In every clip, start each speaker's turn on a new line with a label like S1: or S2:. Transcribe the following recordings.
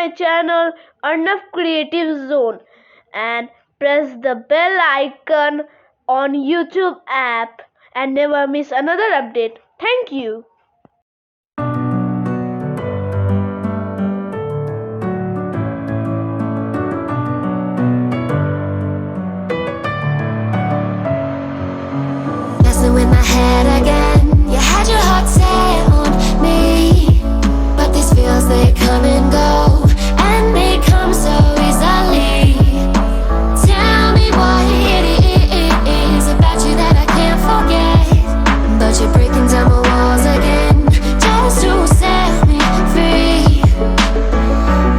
S1: my channel Arnav Creative Zone and press the bell icon on YouTube app and never miss another update. Thank you.
S2: Messing with my head again. You had your heart set on me, but these feels, they come and go, and they come so easily. Tell me what it is about you that I can't forget, but you're breaking down my walls again just to set me free.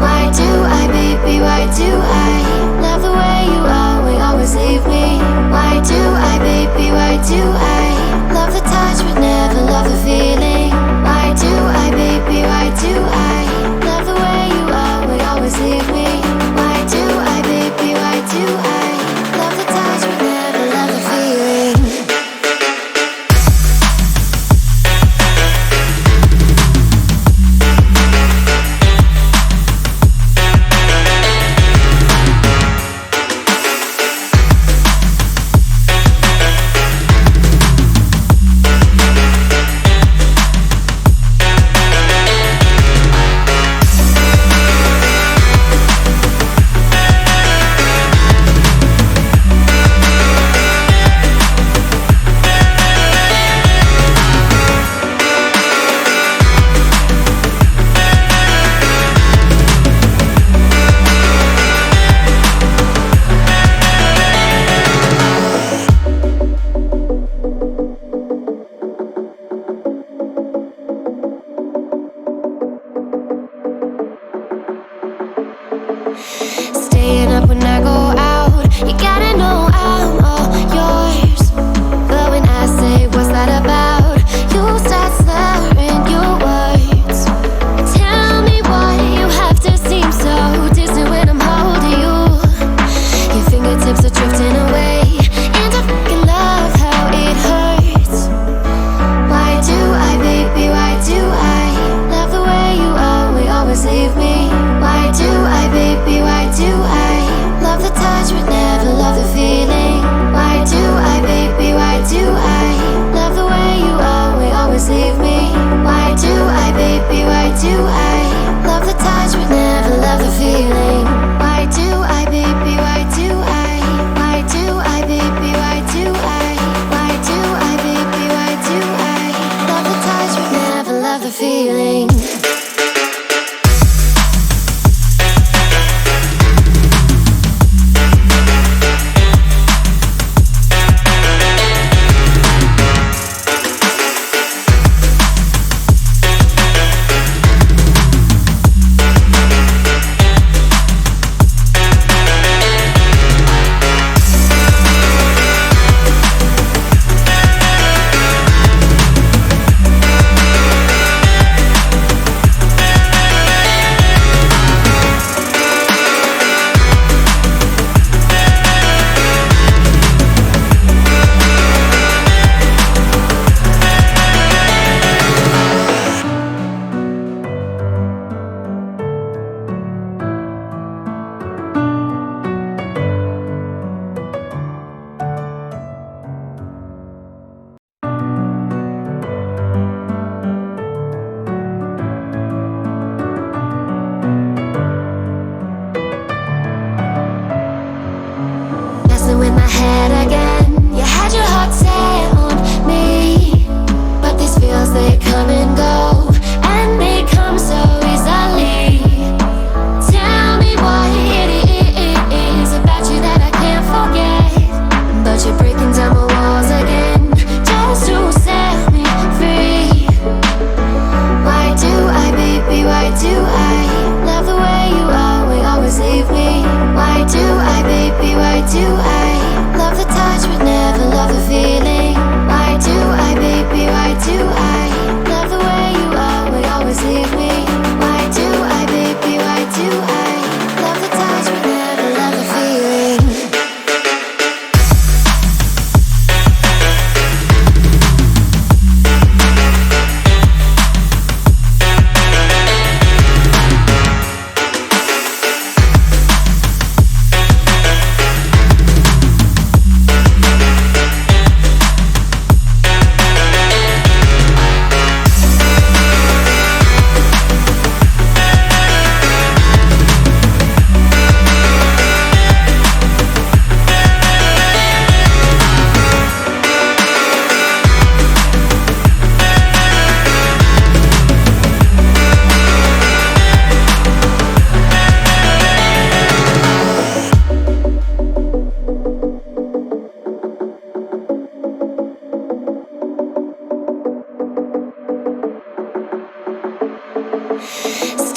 S2: Why do I, baby, why do I love the way you always leave me? Why do I, baby, why do I love the touch but never love the feeling? Why do I, baby, why do I love the way you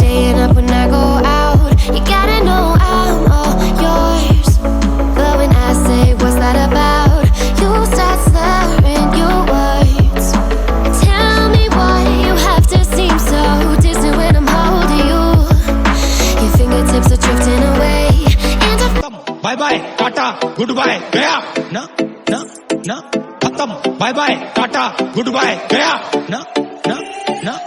S2: staying up when I go out. You gotta know I'm all yours. But when I say what's that about, you start slurring your words. Tell me why you have to seem so distant when I'm holding you. Your fingertips are drifting away.
S3: Bye bye, tata, goodbye, gaya. Na, na, na, khatam. Bye bye, tata, goodbye, gaya. Na.